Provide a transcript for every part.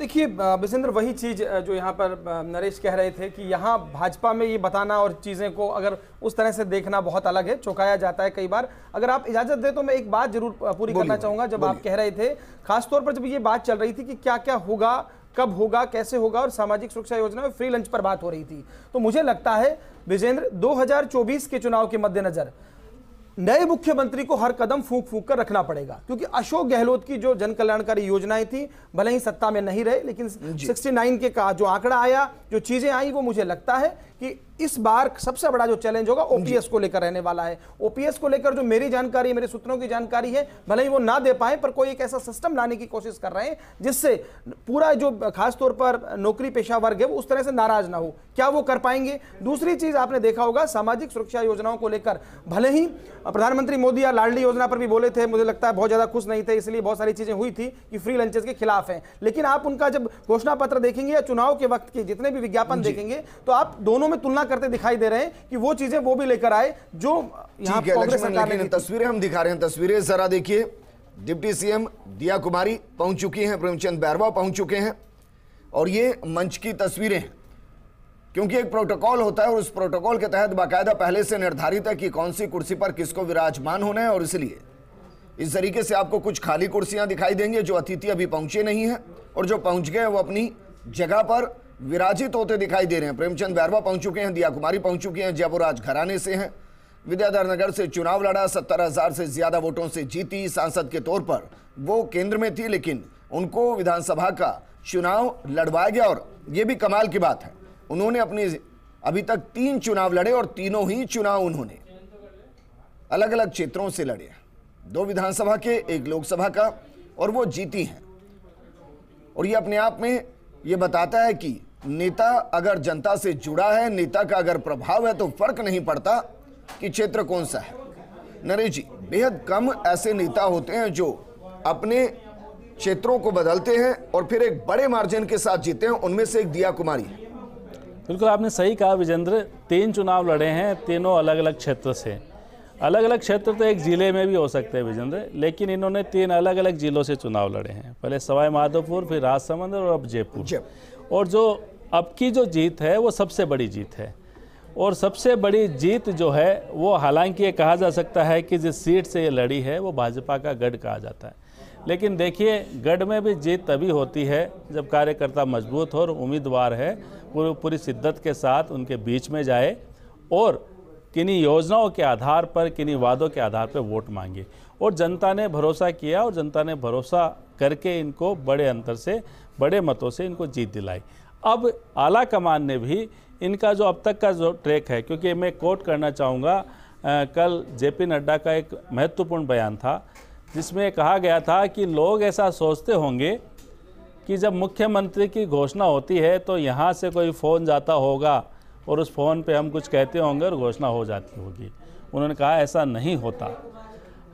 देखिए विजेंद्र, वही चीज़ जो यहाँ पर नरेश कह रहे थे कि यहाँ भाजपा में ये बताना और चीज़ें को अगर उस तरह से देखना बहुत अलग है, चौंकाया जाता है कई बार। अगर आप इजाज़त दें तो मैं एक बात जरूर पूरी करना चाहूँगा। जब आप कह रहे थे, खासतौर पर जब ये बात चल रही थी कि क्या क्या होगा, कब होगा, कैसे होगा, और सामाजिक सुरक्षा योजना में फ्री लंच पर बात हो रही थी, तो मुझे लगता है विजेंद्र 2024 के चुनाव के मद्देनजर नए मुख्यमंत्री को हर कदम फूंक फूंक कर रखना पड़ेगा। क्योंकि अशोक गहलोत की जो जन कल्याणकारी योजनाएं थी, भले ही सत्ता में नहीं रहे, लेकिन 69 के का जो आंकड़ा आया, जो चीजें आई, वो मुझे लगता है कि इस बार सबसे बड़ा जो चैलेंज होगा ओपीएस को लेकर रहने वाला है। ओपीएस को लेकर जो मेरी जानकारी, मेरे सूत्रों की जानकारी है, भले ही वो ना दे पाए, पर कोई एक ऐसा सिस्टम लाने की कोशिश कर रहे हैं जिससे पूरा जो खासतौर पर नौकरी पेशा वर्ग है वो उस तरह से नाराज ना हो। क्या वो कर पाएंगे? दूसरी चीज आपने देखा होगा, सामाजिक सुरक्षा योजनाओं को लेकर भले ही प्रधानमंत्री मोदी या लाडली योजना पर भी बोले थे, मुझे लगता है बहुत ज्यादा खुश नहीं थे, इसलिए बहुत सारी चीजें हुई थी कि फ्री लंचेस के खिलाफ हैं। लेकिन आप उनका जब घोषणा पत्र देखेंगे या चुनाव के वक्त के जितने भी विज्ञापन देखेंगे, तो आप दोनों में तुलना करते दिखाई दे रहे हैं कि वो चीजें वो भी लेकर आए जो यहाँ कांग्रेस सरकार ने। तस्वीरें हम दिखा रहे हैं, तस्वीरें जरा देखिए। डिप्टी सीएम दिया कुमारी पहुंच चुकी हैं, प्रेमचंद बैरवा पहुंच चुके हैं, और ये मंच की तस्वीरें हैं। क्योंकि एक प्रोटोकॉल होता है और उस प्रोटोकॉल के तहत बाकायदा पहले से निर्धारित है कि कौन सी कुर्सी पर किसको विराजमान होना है, और इसलिए इस तरीके से आपको कुछ खाली कुर्सियां दिखाई देंगे। जो अतिथि अभी पहुंचे नहीं हैं और जो पहुंच गए वो अपनी जगह पर विराजित होते दिखाई दे रहे हैं। प्रेमचंद बैरवा पहुंच चुके हैं, दिया कुमारी पहुंच चुकी हैं, जयपुर राजघराने से हैं, विद्याधर नगर से चुनाव लड़ा, 70,000 से ज्यादा वोटों से जीती। सांसद के तौर पर वो केंद्र में थी, लेकिन उनको विधानसभा का चुनाव लड़वाया गया। और ये भी कमाल की बात है, उन्होंने अपनी अभी तक 3 चुनाव लड़े और तीनों ही चुनाव उन्होंने अलग अलग क्षेत्रों से लड़े, 2 विधानसभा के, 1 लोकसभा का, और वो जीती हैं। और ये अपने आप में ये बताता है कि नेता अगर जनता से जुड़ा है, नेता का अगर प्रभाव है, तो फर्क नहीं पड़ता कि क्षेत्र कौन सा है। नरेश जी, बेहद कम ऐसे नेता होते हैं जो अपने क्षेत्रों को बदलते हैं और फिर एक बड़े मार्जिन के साथ जीते हैं, उनमें से एक दिया कुमारी है। बिल्कुल आपने सही कहा विजेंद्र, 3 चुनाव लड़े हैं, तीनों अलग अलग क्षेत्र से। अलग अलग क्षेत्र तो एक ज़िले में भी हो सकते हैं विजेंद्र, लेकिन इन्होंने 3 अलग अलग ज़िलों से चुनाव लड़े हैं। पहले सवाई माधोपुर, फिर राजसमंद और अब जयपुर। और जो अब की जो जीत है वो सबसे बड़ी जीत है। और सबसे बड़ी जीत जो है वो, हालांकि ये कहा जा सकता है कि जिस सीट से ये लड़ी है वो भाजपा का गढ़ कहा जाता है, लेकिन देखिए गढ़ में भी जीत तभी होती है जब कार्यकर्ता मजबूत हो और उम्मीदवार है पूरी शिद्दत के साथ उनके बीच में जाए और किन्हीं योजनाओं के आधार पर, किन्हीं वादों के आधार पर वोट मांगे। और जनता ने भरोसा किया और जनता ने भरोसा करके इनको बड़े अंतर से, बड़े मतों से इनको जीत दिलाई। अब आला कमान ने भी इनका जो अब तक का जो ट्रैक है, क्योंकि मैं कोट करना चाहूँगा, कल जेपी नड्डा का एक महत्वपूर्ण बयान था जिसमें कहा गया था कि लोग ऐसा सोचते होंगे कि जब मुख्यमंत्री की घोषणा होती है तो यहाँ से कोई फ़ोन जाता होगा और उस फ़ोन पे हम कुछ कहते होंगे और घोषणा हो जाती होगी। उन्होंने कहा ऐसा नहीं होता,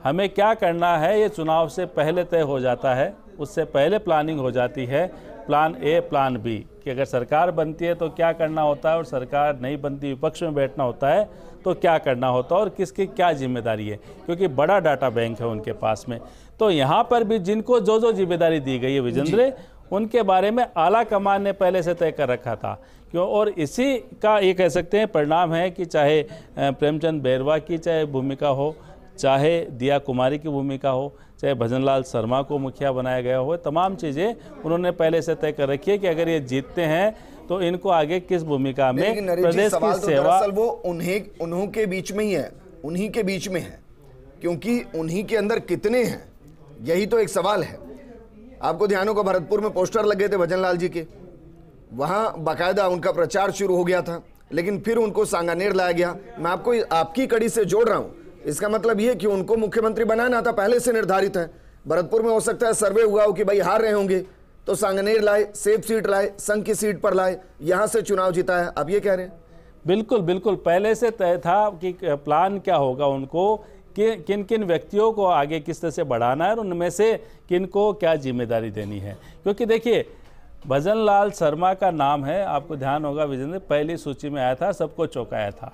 हमें क्या करना है ये चुनाव से पहले तय हो जाता है, उससे पहले प्लानिंग हो जाती है, प्लान ए, प्लान बी, कि अगर सरकार बनती है तो क्या करना होता है और सरकार नहीं बनती, विपक्ष में बैठना होता है तो क्या करना होता है और किसकी क्या जिम्मेदारी है, क्योंकि बड़ा डाटा बैंक है उनके पास में। तो यहाँ पर भी जिनको जो जो जिम्मेदारी दी गई है विजेंद्र, उनके बारे में आला कमान ने पहले से तय कर रखा था। क्यों? और इसी का ये कह सकते हैं परिणाम है कि चाहे प्रेमचंद बैरवा की चाहे भूमिका हो, चाहे दिया कुमारी की भूमिका हो, चाहे भजनलाल शर्मा को मुखिया बनाया गया हो, तमाम चीज़ें उन्होंने पहले से तय कर रखी है कि अगर ये जीतते हैं तो इनको आगे किस भूमिका में प्रदेश की सेवा। वो उन्हीं के बीच में ही है, उन्हीं के बीच में है, क्योंकि उन्हीं के अंदर कितने हैं, यही तो एक सवाल है। आपको ध्यान होगा भरतपुर में पोस्टर लगे थे भजनलाल जी के, वहां बाकायदा उनका प्रचार शुरू हो गया था, लेकिन फिर उनको सांगानेर लाया गया। मैं आपको आपकी कड़ी से जोड़ रहा हूं, इसका मतलब यह कि उनको मुख्यमंत्री बनाना था, पहले से निर्धारित है। भरतपुर में हो सकता है सर्वे हुआ हो कि भाई हार रहे होंगे तो सांगानेर लाए, सेफ सीट लाए, संघ की सीट पर लाए, यहां से चुनाव जीता है। अब ये कह रहे हैं बिल्कुल बिल्कुल पहले से तय था कि प्लान क्या होगा, उनको कि किन किन व्यक्तियों को आगे किस तरह से बढ़ाना है और उनमें से किन को क्या जिम्मेदारी देनी है। क्योंकि देखिए भजनलाल शर्मा का नाम है, आपको ध्यान होगा विजेंद्र, पहली सूची में आया था, सबको चौंकाया था।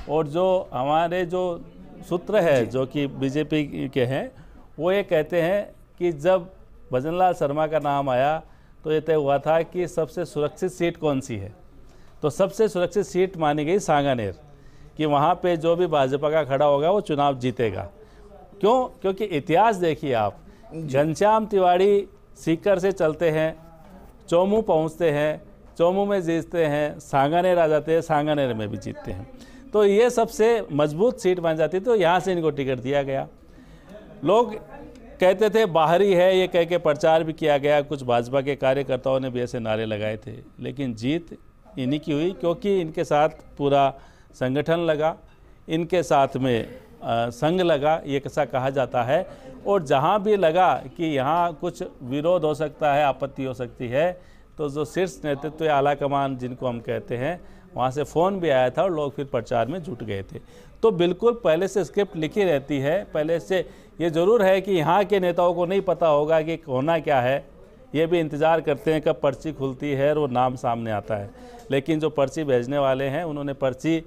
और जो हमारे जो सूत्र है जो कि बीजेपी के हैं, वो ये कहते हैं कि जब भजनलाल शर्मा का नाम आया तो ये तय हुआ था कि सबसे सुरक्षित सीट कौन सी है। तो सबसे सुरक्षित सीट मानी गई सांगानेर, कि वहाँ पे जो भी भाजपा का खड़ा होगा वो चुनाव जीतेगा। क्यों? क्योंकि इतिहास देखिए आप, घनश्याम तिवारी सीकर से चलते हैं, चौमू पहुँचते हैं, चौमू में जीतते हैं, सांगानेर आ जाते हैं, सांगानेर में भी जीतते हैं। तो ये सबसे मजबूत सीट बन जाती, तो यहाँ से इनको टिकट दिया गया। लोग कहते थे बाहरी है, ये कह के प्रचार भी किया गया, कुछ भाजपा के कार्यकर्ताओं ने भी ऐसे नारे लगाए थे, लेकिन जीत इन्हीं की हुई, क्योंकि इनके साथ पूरा संगठन लगा, इनके साथ में संघ लगा, ये कैसा कहा जाता है। और जहाँ भी लगा कि यहाँ कुछ विरोध हो सकता है, आपत्ति हो सकती है, तो जो शीर्ष नेतृत्व या आला कमान जिनको हम कहते हैं, वहाँ से फ़ोन भी आया था और लोग फिर प्रचार में जुट गए थे। तो बिल्कुल पहले से स्क्रिप्ट लिखी रहती है, पहले से। ये ज़रूर है कि यहाँ के नेताओं को नहीं पता होगा कि होना क्या है, ये भी इंतज़ार करते हैं कब पर्ची खुलती है और वो नाम सामने आता है। लेकिन जो पर्ची भेजने वाले हैं, उन्होंने पर्ची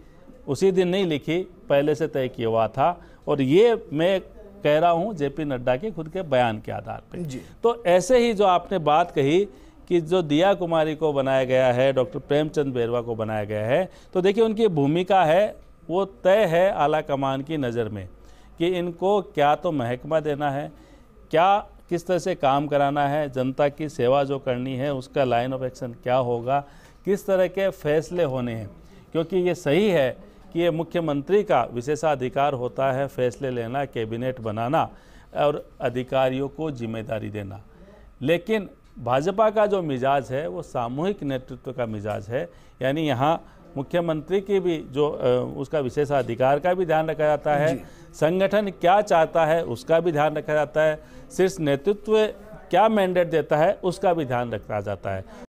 उसी दिन नहीं लिखी, पहले से तय किया हुआ था। और ये मैं कह रहा हूँ जेपी नड्डा के खुद के बयान के आधार पर। तो ऐसे ही जो आपने बात कही कि जो दिया कुमारी को बनाया गया है, डॉक्टर प्रेमचंद बैरवा को बनाया गया है, तो देखिए उनकी भूमिका है वो तय है आला कमान की नज़र में कि इनको क्या तो महकमा देना है, क्या किस तरह से काम कराना है, जनता की सेवा जो करनी है उसका लाइन ऑफ एक्शन क्या होगा, किस तरह के फैसले होने हैं। क्योंकि ये सही है कि ये मुख्यमंत्री का विशेषाधिकार होता है फैसले लेना, कैबिनेट बनाना और अधिकारियों को जिम्मेदारी देना। लेकिन भाजपा का जो मिजाज है वो सामूहिक नेतृत्व का मिजाज है, यानी यहाँ मुख्यमंत्री की भी जो उसका विशेषाधिकार का भी ध्यान रखा जाता है, संगठन क्या चाहता है उसका भी ध्यान रखा जाता है, शीर्ष नेतृत्व क्या मैंडेट देता है उसका भी ध्यान रखा जाता है।